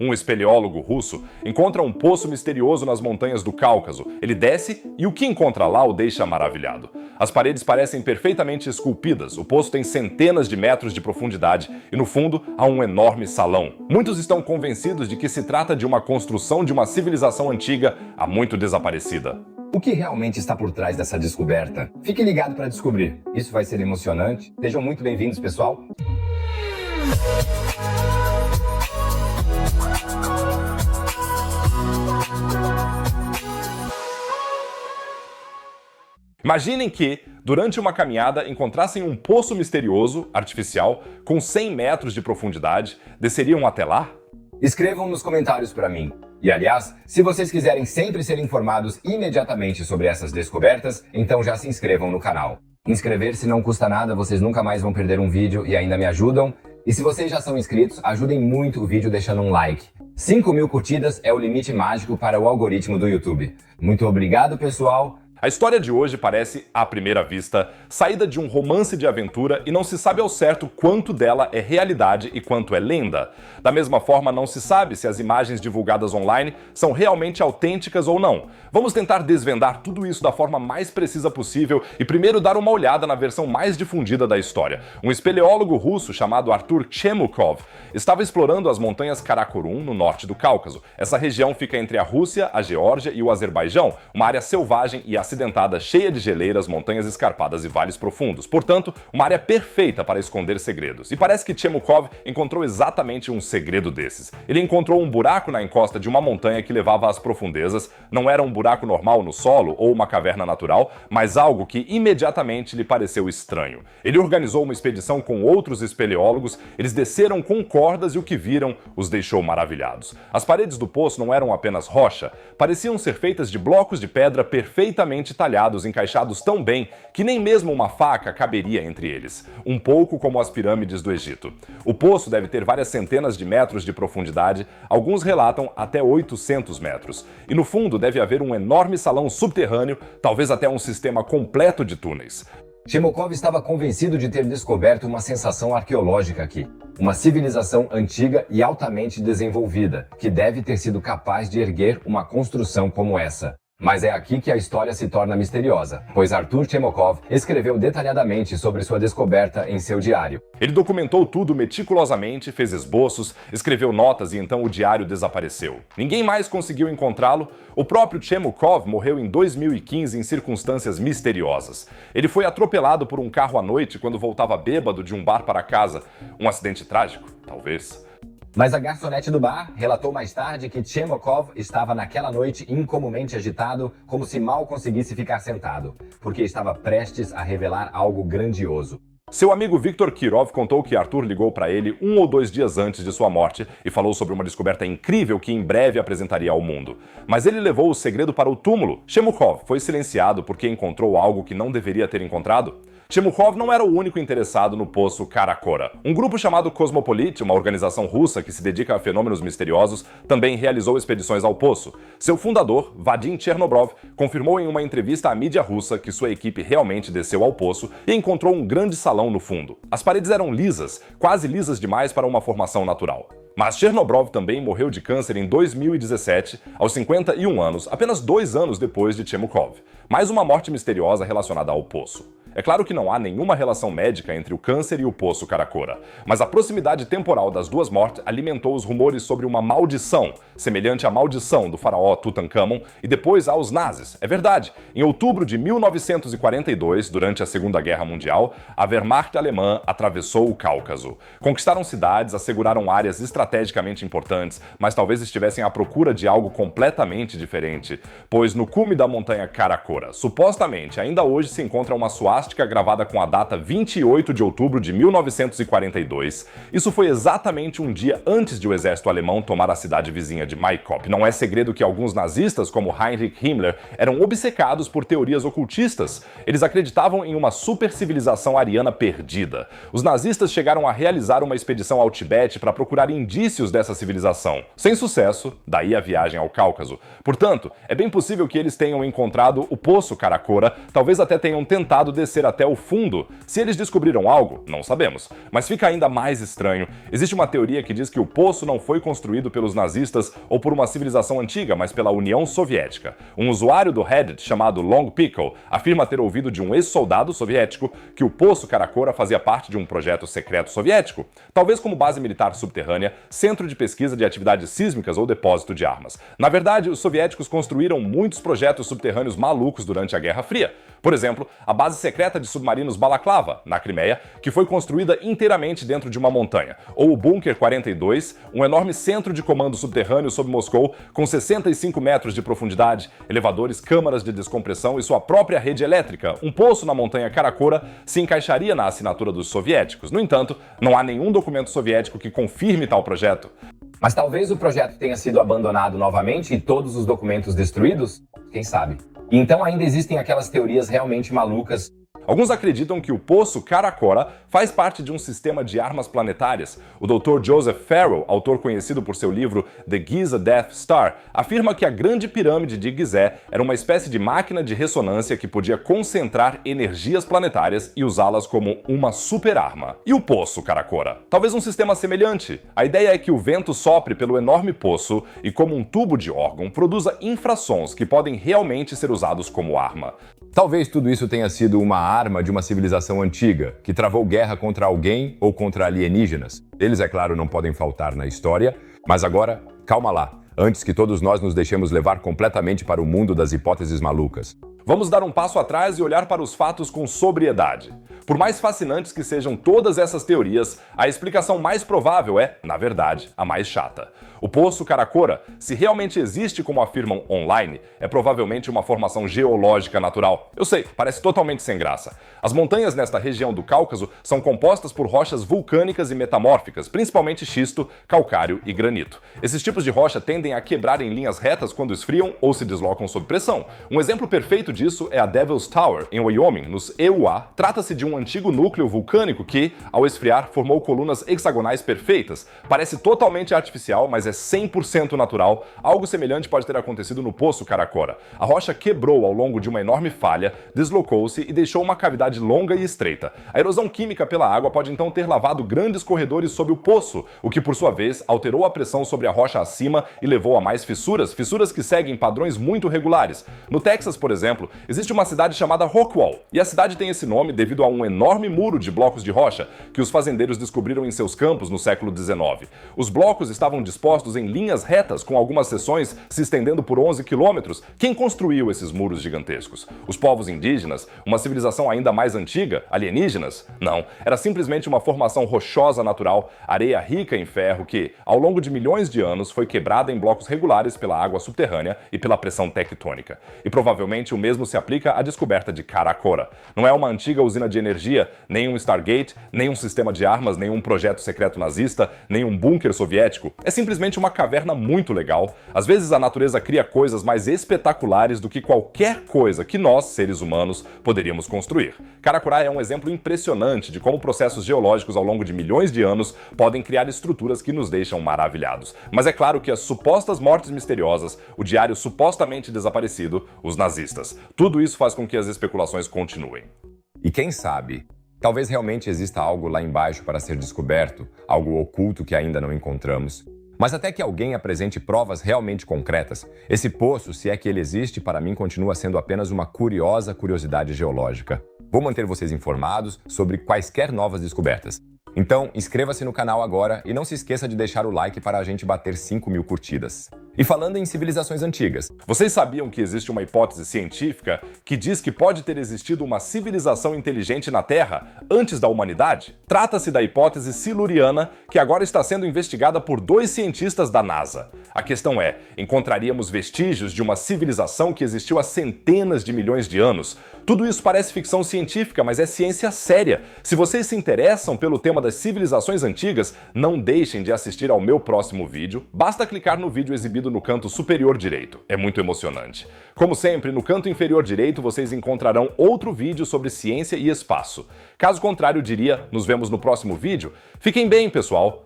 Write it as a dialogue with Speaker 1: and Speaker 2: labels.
Speaker 1: Um espeleólogo russo encontra um poço misterioso nas montanhas do Cáucaso. Ele desce e o que encontra lá o deixa maravilhado. As paredes parecem perfeitamente esculpidas, o poço tem centenas de metros de profundidade e no fundo há um enorme salão. Muitos estão convencidos de que se trata de uma construção de uma civilização antiga há muito desaparecida.
Speaker 2: O que realmente está por trás dessa descoberta? Fique ligado para descobrir. Isso vai ser emocionante. Sejam muito bem-vindos, pessoal.
Speaker 1: Imaginem que, durante uma caminhada, encontrassem um poço misterioso, artificial, com 100 metros de profundidade. Desceriam até lá?
Speaker 2: Escrevam nos comentários para mim. E aliás, se vocês quiserem sempre ser informados imediatamente sobre essas descobertas, então já se inscrevam no canal. Inscrever-se não custa nada, vocês nunca mais vão perder um vídeo e ainda me ajudam. E se vocês já são inscritos, ajudem muito o vídeo deixando um like. 5.000 curtidas é o limite mágico para o algoritmo do YouTube. Muito obrigado, pessoal!
Speaker 1: A história de hoje parece, à primeira vista, saída de um romance de aventura e não se sabe ao certo quanto dela é realidade e quanto é lenda. Da mesma forma, não se sabe se as imagens divulgadas online são realmente autênticas ou não. Vamos tentar desvendar tudo isso da forma mais precisa possível e primeiro dar uma olhada na versão mais difundida da história. Um espeleólogo russo chamado Artur Chemukov estava explorando as montanhas Karakorum, no norte do Cáucaso. Essa região fica entre a Rússia, a Geórgia e o Azerbaijão, uma área selvagem e acidentada, cheia de geleiras, montanhas escarpadas e vales profundos. Portanto, uma área perfeita para esconder segredos. E parece que Chemukov encontrou exatamente um segredo desses. Ele encontrou um buraco na encosta de uma montanha que levava às profundezas. Não era um buraco normal no solo ou uma caverna natural, mas algo que imediatamente lhe pareceu estranho. Ele organizou uma expedição com outros espeleólogos, eles desceram com cordas e o que viram os deixou maravilhados. As paredes do poço não eram apenas rocha, pareciam ser feitas de blocos de pedra perfeitamente talhados, encaixados tão bem que nem mesmo uma faca caberia entre eles. Um pouco como as pirâmides do Egito. O poço deve ter várias centenas de metros de profundidade, alguns relatam até 800 metros. E no fundo deve haver um enorme salão subterrâneo, talvez até um sistema completo de túneis.
Speaker 2: Chemukov estava convencido de ter descoberto uma sensação arqueológica aqui. Uma civilização antiga e altamente desenvolvida, que deve ter sido capaz de erguer uma construção como essa. Mas é aqui que a história se torna misteriosa, pois Artur Chemukov escreveu detalhadamente sobre sua descoberta em seu diário.
Speaker 1: Ele documentou tudo meticulosamente, fez esboços, escreveu notas e então o diário desapareceu. Ninguém mais conseguiu encontrá-lo. O próprio Chemukov morreu em 2015 em circunstâncias misteriosas. Ele foi atropelado por um carro à noite quando voltava bêbado de um bar para casa. Um acidente trágico? Talvez.
Speaker 2: Mas a garçonete do bar relatou mais tarde que Chemukov estava naquela noite incomumente agitado, como se mal conseguisse ficar sentado, porque estava prestes a revelar algo grandioso.
Speaker 1: Seu amigo Viktor Kirov contou que Artur ligou para ele 1 ou 2 dias antes de sua morte e falou sobre uma descoberta incrível que em breve apresentaria ao mundo. Mas ele levou o segredo para o túmulo. Chemukov foi silenciado porque encontrou algo que não deveria ter encontrado. Chemukov não era o único interessado no poço Karakora. Um grupo chamado Cosmopolit, uma organização russa que se dedica a fenômenos misteriosos, também realizou expedições ao poço. Seu fundador, Vadim Chernobrov, confirmou em uma entrevista à mídia russa que sua equipe realmente desceu ao poço e encontrou um grande salão no fundo. As paredes eram lisas, quase lisas demais para uma formação natural. Mas Chernobrov também morreu de câncer em 2017, aos 51 anos, apenas 2 anos depois de Chemukov. Mais uma morte misteriosa relacionada ao poço. É claro que não há nenhuma relação médica entre o câncer e o poço Karakora, mas a proximidade temporal das duas mortes alimentou os rumores sobre uma maldição, semelhante à maldição do faraó Tutankhamon e depois aos nazis. É verdade, em outubro de 1942, durante a Segunda Guerra Mundial, a Wehrmacht alemã atravessou o Cáucaso. Conquistaram cidades, asseguraram áreas estrategicamente importantes, mas talvez estivessem à procura de algo completamente diferente, pois no cume da montanha Karakora, supostamente, ainda hoje se encontra uma suástica gravada com a data 28 de outubro de 1942. Isso foi exatamente um dia antes de o exército alemão tomar a cidade vizinha montanha de Maikop. Não é segredo que alguns nazistas, como Heinrich Himmler, eram obcecados por teorias ocultistas. Eles acreditavam em uma supercivilização ariana perdida. Os nazistas chegaram a realizar uma expedição ao Tibete para procurar indícios dessa civilização. Sem sucesso, daí a viagem ao Cáucaso. Portanto, é bem possível que eles tenham encontrado o Poço Karakora, talvez até tenham tentado descer até o fundo. Se eles descobriram algo, não sabemos. Mas fica ainda mais estranho. Existe uma teoria que diz que o poço não foi construído pelos nazistas ou por uma civilização antiga, mas pela União Soviética. Um usuário do Reddit chamado Long Pickle afirma ter ouvido de um ex-soldado soviético que o Poço Karakora fazia parte de um projeto secreto soviético, talvez como base militar subterrânea, centro de pesquisa de atividades sísmicas ou depósito de armas. Na verdade, os soviéticos construíram muitos projetos subterrâneos malucos durante a Guerra Fria. Por exemplo, a base secreta de submarinos Balaklava, na Crimeia, que foi construída inteiramente dentro de uma montanha, ou o Bunker 42, um enorme centro de comando subterrâneo sob Moscou, com 65 metros de profundidade, elevadores, câmaras de descompressão e sua própria rede elétrica. Um poço na montanha Karakora se encaixaria na assinatura dos soviéticos. No entanto, não há nenhum documento soviético que confirme tal projeto.
Speaker 2: Mas talvez o projeto tenha sido abandonado novamente e todos os documentos destruídos? Quem sabe? Então ainda existem aquelas teorias realmente malucas.
Speaker 1: Alguns acreditam que o Poço Karakora faz parte de um sistema de armas planetárias. O Dr. Joseph Farrell, autor conhecido por seu livro The Giza Death Star, afirma que a Grande Pirâmide de Gizé era uma espécie de máquina de ressonância que podia concentrar energias planetárias e usá-las como uma super-arma. E o Poço Karakora? Talvez um sistema semelhante. A ideia é que o vento sopre pelo enorme poço e, como um tubo de órgão, produza infrassons que podem realmente ser usados como arma.
Speaker 2: Talvez tudo isso tenha sido uma arma de uma civilização antiga, que travou guerra contra alguém ou contra alienígenas. Eles, é claro, não podem faltar na história, mas agora, calma lá, antes que todos nós nos deixemos levar completamente para o mundo das hipóteses malucas.
Speaker 1: Vamos dar um passo atrás e olhar para os fatos com sobriedade. Por mais fascinantes que sejam todas essas teorias, a explicação mais provável é, na verdade, a mais chata. O Poço Karakora, se realmente existe como afirmam online, é provavelmente uma formação geológica natural. Eu sei, parece totalmente sem graça. As montanhas nesta região do Cáucaso são compostas por rochas vulcânicas e metamórficas, principalmente xisto, calcário e granito. Esses tipos de rocha tendem a quebrar em linhas retas quando esfriam ou se deslocam sob pressão. Um exemplo perfeito disso é a Devil's Tower, em Wyoming, nos EUA. Trata-se de um antigo núcleo vulcânico que, ao esfriar, formou colunas hexagonais perfeitas. Parece totalmente artificial, mas é 100% natural. Algo semelhante pode ter acontecido no Poço Karakora. A rocha quebrou ao longo de uma enorme falha, deslocou-se e deixou uma cavidade longa e estreita. A erosão química pela água pode então ter lavado grandes corredores sob o poço, o que por sua vez alterou a pressão sobre a rocha acima e levou a mais fissuras que seguem padrões muito regulares. No Texas, por exemplo, existe uma cidade chamada Rockwall, e a cidade tem esse nome devido a um enorme muro de blocos de rocha que os fazendeiros descobriram em seus campos no século XIX. Os blocos estavam dispostos em linhas retas, com algumas seções se estendendo por 11 quilômetros. Quem construiu esses muros gigantescos? Os povos indígenas? Uma civilização ainda mais antiga? Alienígenas? Não, era simplesmente uma formação rochosa natural, areia rica em ferro que, ao longo de milhões de anos, foi quebrada em blocos regulares pela água subterrânea e pela pressão tectônica. E provavelmente o mesmo se aplica à descoberta de Karakora. Não é uma antiga usina de energia, nem um Stargate, nem um sistema de armas, nem um projeto secreto nazista, nem um bunker soviético. É simplesmente uma caverna muito legal. Às vezes a natureza cria coisas mais espetaculares do que qualquer coisa que nós, seres humanos, poderíamos construir. Karakora é um exemplo impressionante de como processos geológicos ao longo de milhões de anos podem criar estruturas que nos deixam maravilhados. Mas é claro que as supostas mortes misteriosas, o diário supostamente desaparecido, os nazistas. Tudo isso faz com que as especulações continuem.
Speaker 2: E quem sabe, talvez realmente exista algo lá embaixo para ser descoberto, algo oculto que ainda não encontramos. Mas até que alguém apresente provas realmente concretas, esse poço, se é que ele existe, para mim continua sendo apenas uma curiosa curiosidade geológica. Vou manter vocês informados sobre quaisquer novas descobertas. Então, inscreva-se no canal agora e não se esqueça de deixar o like para a gente bater 5.000 curtidas. E falando em civilizações antigas,
Speaker 1: vocês sabiam que existe uma hipótese científica que diz que pode ter existido uma civilização inteligente na Terra antes da humanidade? Trata-se da hipótese siluriana, que agora está sendo investigada por 2 cientistas da NASA. A questão é, encontraríamos vestígios de uma civilização que existiu há centenas de milhões de anos? Tudo isso parece ficção científica, mas é ciência séria. Se vocês se interessam pelo tema das civilizações antigas, não deixem de assistir ao meu próximo vídeo. Basta clicar no vídeo exibido no canto superior direito. É muito emocionante. Como sempre, no canto inferior direito vocês encontrarão outro vídeo sobre ciência e espaço. Caso contrário, diria, nos vemos no próximo vídeo. Fiquem bem, pessoal!